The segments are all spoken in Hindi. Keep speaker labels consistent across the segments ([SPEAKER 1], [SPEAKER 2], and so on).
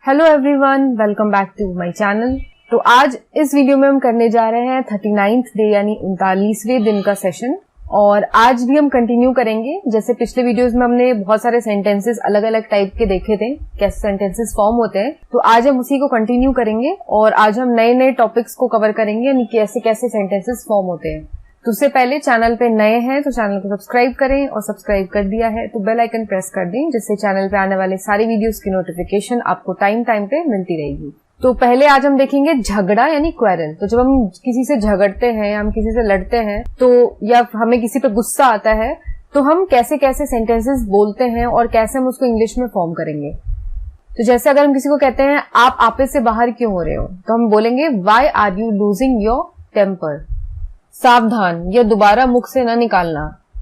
[SPEAKER 1] Hello everyone, welcome back to my channel. तो आज इस वीडियो में हम करने जा रहे हैं 39th डे यानी 39वें दिन का सेशन। और आज भी हम कंटिन्यू करेंगे। जैसे पिछले वीडियोस में हमने बहुत सारे सेंटेंसेस अलग अलग टाइप के देखे थे, कैसे सेंटेंसेस फॉर्म होते हैं, तो आज हम उसी को कंटिन्यू करेंगे और आज हम नए नए टॉपिक्स को कवर करेंगे, यानी कैसे कैसे सेंटेंसेस फॉर्म होते हैं। तो उससे पहले चैनल पे नए हैं तो चैनल को सब्सक्राइब करें, और सब्सक्राइब कर दिया है तो बेल आइकन प्रेस कर दें, जिससे चैनल पे आने वाले सारी वीडियोस की नोटिफिकेशन आपको टाइम पे मिलती रहेगी। तो पहले आज हम देखेंगे झगड़ा यानी क्वेरल। तो जब हम किसी से झगड़ते हैं, हम किसी से लड़ते हैं, तो या हमें किसी पे गुस्सा आता है, तो हम कैसे कैसे सेंटेंसेस बोलते हैं और कैसे हम उसको इंग्लिश में फॉर्म करेंगे। तो जैसे अगर हम किसी को कहते हैं आप आपे से बाहर क्यों हो रहे हो, तो हम बोलेंगे why are you losing your temper. सावधान, यह दोबारा मुख से न निकालना।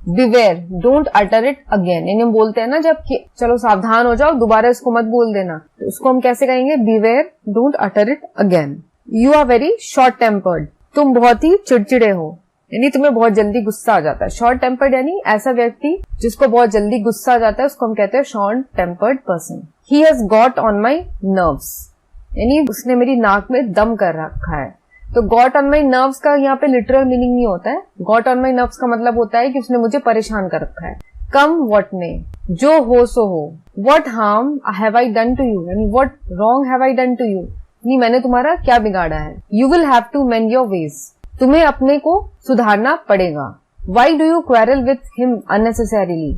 [SPEAKER 1] Beware, don't utter it again. यानी हम बोलते हैं ना जब कि चलो सावधान हो जाओ, दोबारा इसको मत बोल देना, तो उसको हम कैसे कहेंगे? Beware, don't utter it again. You are very short tempered, तुम बहुत ही चिड़चिड़े हो, यानी तुम्हें बहुत जल्दी गुस्सा आ जाता है। शॉर्ट टेम्पर्ड यानी ऐसा व्यक्ति जिसको बहुत जल्दी गुस्सा आ जाता है, उसको हम कहते हैं short tempered person. He has got on my nerves, यानी उसने मेरी नाक में दम कर रखा है। तो गॉट ऑन माई नर्व्स का यहाँ पे लिटरल मीनिंग नहीं होता है। गॉट ऑन माई नर्व्स का मतलब होता है कि उसने मुझे परेशान कर रखा है। कम व्हाट में, जो हो सो हो। What harm have I done to you, यानी what wrong have I done to you, यानी मैंने तुम्हारा क्या बिगाड़ा है। You will have to mend your ways, तुम्हें अपने को सुधारना पड़ेगा। Why do you quarrel with him unnecessarily,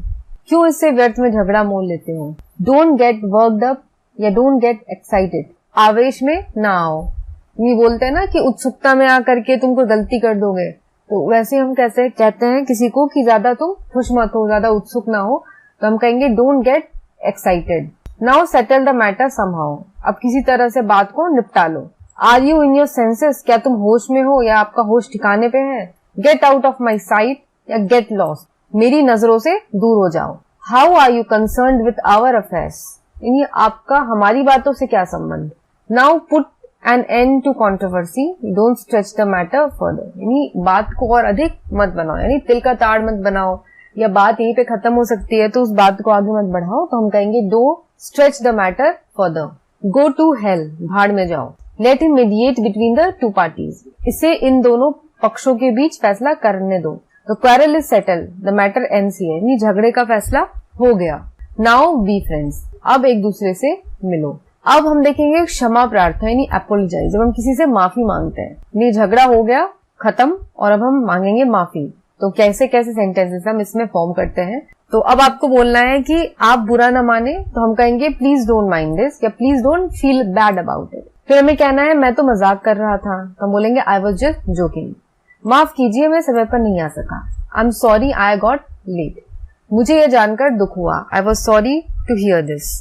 [SPEAKER 1] क्यों इससे व्यर्थ में झगड़ा मोल लेते हो। डोंट गेट वर्कड अप या डोंट गेट एक्साइटेड, आवेश में ना आओ। ये बोलते हैं ना कि उत्सुकता में आकर के तुम कोई गलती कर दोगे, तो वैसे हम कैसे कहते हैं किसी को कि ज्यादा तुम खुश मत हो, ज्यादा उत्सुक ना हो, तो हम कहेंगे don't get excited. Now settle the matter somehow, अब किसी तरह से बात को निपटा लो। Are you in your senses, क्या तुम होश में हो या आपका होश ठिकाने पे है। Get out of my sight या गेट लॉस्ट, मेरी नजरों से दूर हो जाओ। How are you concerned with our affairs, यानी आपका हमारी बातों से क्या संबंध। Now put an end to controversy, don't stretch the matter further, यानी बात को और अधिक मत बनाओ, यानी तिल का ताड़ मत बनाओ, या बात यहीं पे खत्म हो सकती है तो उस बात को आगे मत बढ़ाओ, तो हम कहेंगे don't stretch the matter further। go to hell, भाड़ में जाओ। let him mediate between the two parties, इसे इन दोनों पक्षों के बीच फैसला करने दो। तो quarrel is settled, the matter ends here, यानी झगड़े का फैसला हो गया। now be friends, अब एक दूसरे से मिलो। अब हम देखेंगे क्षमा प्रार्थना यानी एपोलोजाइज, जब हम किसी से माफी मांगते हैं। ये झगड़ा हो गया खत्म और अब हम मांगेंगे माफी। तो कैसे कैसे सेंटेंसेस हम इसमें फॉर्म करते हैं। तो अब आपको बोलना है कि आप बुरा ना माने, तो हम कहेंगे प्लीज डोंट माइंड दिस या please don't feel bad about it. फिर हमें कहना है मैं तो मजाक कर रहा था, तो हम बोलेंगे आई वॉज जस्ट जोकिंग। माफ कीजिए मैं समय पर नहीं आ सका, I am sorry I got late, मुझे यह जानकर दुख हुआ, I was sorry to hear this.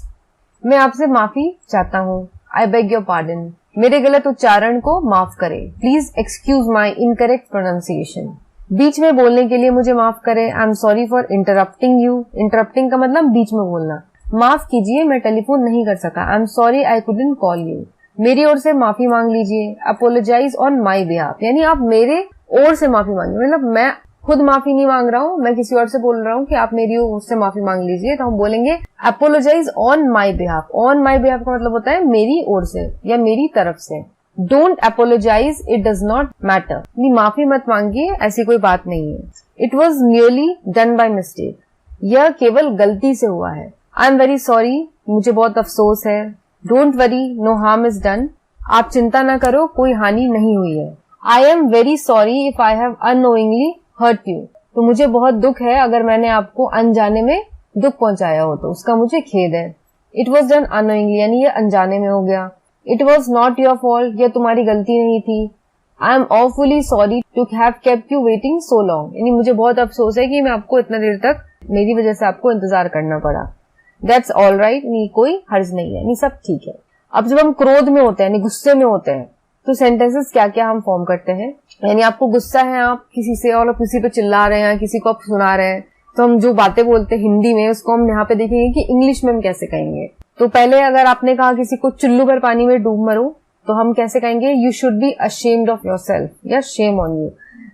[SPEAKER 1] मैं आपसे माफी चाहता हूँ, आई बेग योर पार्डन, मेरे गलत उच्चारण को माफ करें, please excuse my incorrect pronunciation. बीच में बोलने के लिए मुझे माफ करें, I am sorry for interrupting you. Interrupting का मतलब बीच में बोलना। माफ कीजिए मैं टेलीफोन नहीं कर सका, I am sorry I couldn't call you, मेरी ओर से माफी मांग लीजिए। अपोलोजाइज ऑन माई बिहाफ, यानी आप मेरे ओर से माफी मांगिए, मतलब मैं खुद माफी नहीं मांग रहा हूँ, मैं किसी और से बोल रहा हूँ कि आप मेरी ओर से माफी मांग लीजिए, तो हम बोलेंगे apologise on my behalf. On my behalf का मतलब होता है मेरी ओर से या मेरी तरफ से। Don't apologise, it does not matter, माफी मत मांगिए, ऐसी कोई बात नहीं है। It was merely done by mistake, यह केवल गलती से हुआ है। आई एम वेरी सॉरी, मुझे बहुत अफसोस है। Don't worry, no harm is done, आप चिंता न करो, कोई हानि नहीं हुई है। I am very sorry if I have unknowingly hurt you, तो मुझे बहुत दुख है अगर मैंने आपको अनजाने में दुख पहुंचाया हो, तो उसका मुझे खेद है। इट वॉज डन अनोइंगली, यानी ये अनजाने में हो गया। It was not your fault, यह तुम्हारी गलती नहीं थी। I am awfully sorry to have kept you waiting so long, यानी मुझे बहुत अफसोस है कि मैं आपको इतना देर तक मेरी वजह से आपको इंतजार करना पड़ा। दैट्स ऑल राइट, कोई हर्ज नहीं है, सब ठीक है। अब जब हम क्रोध में होते हैं, गुस्से में होते हैं, तो सेंटेंसेस क्या क्या हम फॉर्म करते हैं। यानी आपको गुस्सा है आप किसी से और किसी पे चिल्ला रहे हैं, किसी को आप सुना रहे हैं, तो हम जो बातें बोलते हैं हिंदी में, उसको हम यहाँ पे देखेंगे कि इंग्लिश में हम कैसे कहेंगे। तो पहले अगर आपने कहा किसी को चुल्लू भर पानी में डूब मरो, तो हम कैसे कहेंगे you should be ashamed of your self या शेम ऑन यू।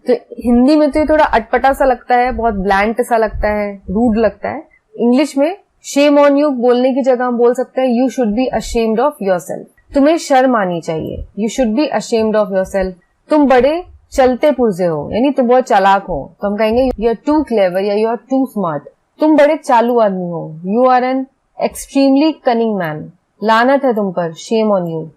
[SPEAKER 1] तो हिंदी में तो ये थोड़ा अटपटा सा लगता है, बहुत ब्लैंट सा लगता है, रूड लगता है। इंग्लिश में शेम ऑन यू बोलने की जगह हम बोल सकते हैं you should be ashamed of yourself. तुम्हें शर्म आनी चाहिए, you should be ashamed of yourself. तुम बड़े चलते पुर्जे हो, यानी तुम बहुत चालाक हो, तो हम कहेंगे यू आर टू क्लेवर या यू आर टू स्मार्ट। तुम बड़े चालू आदमी हो, you are an extremely cunning man. लानत है तुम पर, शेम ऑन यू।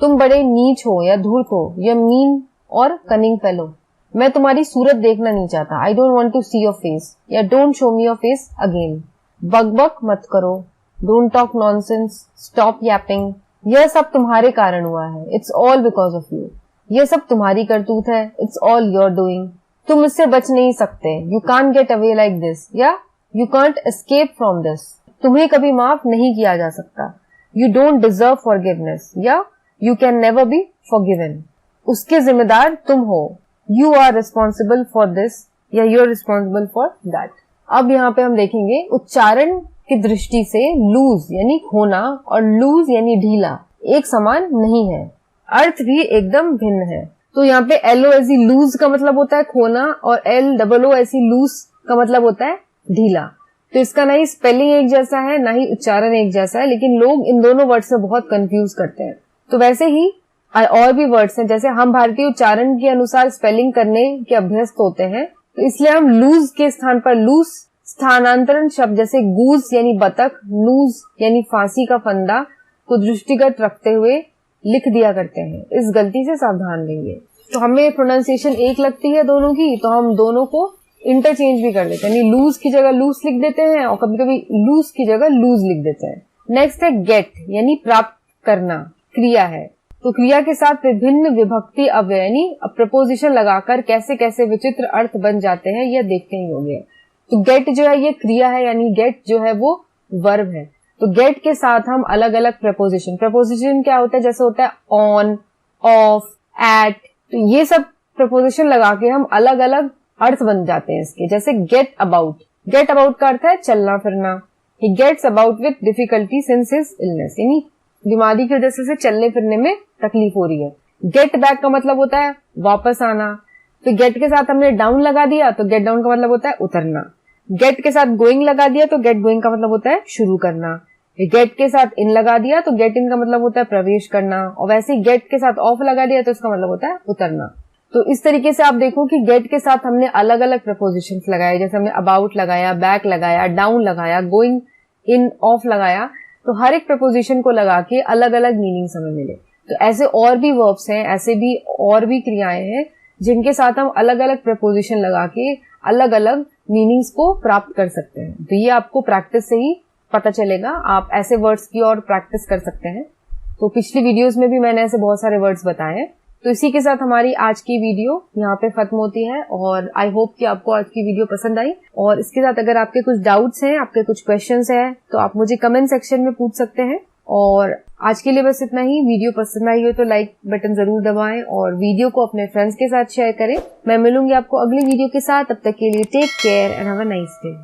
[SPEAKER 1] तुम बड़े नीच हो या धूर्त हो, you are mean or cunning fellow. मैं तुम्हारी सूरत देखना नहीं चाहता, I don't want to see your face या don't show me your face again. बक मत करो, don't talk nonsense, stop yapping. यह सब तुम्हारे कारण हुआ है, it's all because of you. यह सब तुम्हारी करतूत है, इट्स ऑल योर डूइंग। तुम इससे बच नहीं सकते, you can't get away like this या you can't escape from this. तुम्हें कभी माफ नहीं किया जा सकता, यू डोंट डिजर्व फॉरगिवनेस या you can never be forgiven. उसके जिम्मेदार तुम हो, you are responsible for this या you are responsible for that. अब यहाँ पे हम देखेंगे उच्चारण की दृष्टि से लूज यानी खोना और लूज यानी ढीला एक समान नहीं है, अर्थ भी एकदम भिन्न है। तो यहाँ पे एलओ ऐसी लूज का मतलब होता है खोना और LOO ऐसी लूज का मतलब होता है ढीला। तो इसका ना ही स्पेलिंग एक जैसा है ना ही उच्चारण एक जैसा है, लेकिन लोग इन दोनों वर्ड से बहुत कंफ्यूज करते हैं। तो वैसे ही और भी वर्ड्स हैं, जैसे हम भारतीय उच्चारण के अनुसार स्पेलिंग करने के अभ्यस्त होते हैं, तो इसलिए हम लूज के स्थान पर लूज स्थानांतरण शब्द जैसे गूज यानी बतख, नूज यानी फांसी का फंदा को दृष्टिगत रखते हुए लिख दिया करते हैं। इस गलती से सावधान रहिए। तो हमें प्रोनाउंसिएशन एक लगती है दोनों की, तो हम दोनों को इंटरचेंज भी कर लेते हैं, यानी लूज की जगह लूज लिख देते हैं और कभी कभी लूज की जगह लूज लिख देते हैं। नेक्स्ट है गेट, यानी प्राप्त करना, क्रिया है। तो क्रिया के साथ विभिन्न विभक्ति अव्यय यानी प्रपोजिशन लगाकर कैसे कैसे विचित्र अर्थ बन जाते हैं यह देखने योग्य है। तो गेट जो है ये क्रिया है, यानी गेट जो है वो वर्ब है। तो गेट के साथ हम अलग अलग प्रपोजिशन क्या होता है, जैसे होता है ऑन, ऑफ, एट, तो ये सब प्रपोजिशन लगा के हम अलग अलग अर्थ बन जाते हैं इसके। जैसे गेट अबाउट का अर्थ है चलना फिरना। He gets about with difficulty since his illness, यानी बीमारी की वजह से चलने फिरने में तकलीफ हो रही है। गेट बैक का मतलब होता है वापस आना। तो गेट के साथ हमने डाउन लगा दिया तो गेट डाउन का मतलब होता है उतरना। गेट के साथ गोइंग लगा दिया तो गेट गोइंग का मतलब होता है शुरू करना। गेट के साथ इन लगा दिया तो गेट इन का मतलब होता है प्रवेश करना। और वैसे ही गेट के साथ ऑफ लगा दिया तो इसका मतलब होता है उतरना। तो इस तरीके से आप देखो कि गेट के साथ हमने अलग अलग प्रपोजिशंस लगाए, जैसे हमने अबाउट लगाया, बैक लगाया, डाउन लगाया, गोइंग इन, ऑफ लगाया। तो हर एक प्रपोजिशन को लगा के अलग अलग मीनिंग्स हमें मिले। तो ऐसे और भी वर्ब्स हैं, ऐसे भी और भी क्रियाएं हैं जिनके साथ हम अलग अलग प्रपोजिशन लगा के अलग अलग मीनिंग्स को प्राप्त कर सकते हैं। तो ये आपको प्रैक्टिस से ही पता चलेगा, आप ऐसे वर्ड्स की और प्रैक्टिस कर सकते हैं। तो पिछली वीडियोस में भी मैंने ऐसे बहुत सारे वर्ड्स बताए हैं। तो इसी के साथ हमारी आज की वीडियो यहाँ पे खत्म होती है और आई होप कि आपको आज की वीडियो पसंद आई। और इसके साथ अगर आपके कुछ डाउट्स हैं, आपके कुछ क्वेश्चंस हैं, तो आप मुझे कमेंट सेक्शन में पूछ सकते हैं। और आज के लिए बस इतना ही। वीडियो पसंद आई हो तो लाइक बटन जरूर दबाएं और वीडियो को अपने फ्रेंड्स के साथ शेयर करें। मैं मिलूंगी आपको अगली वीडियो के साथ, तब तक के लिए take care and have a nice day.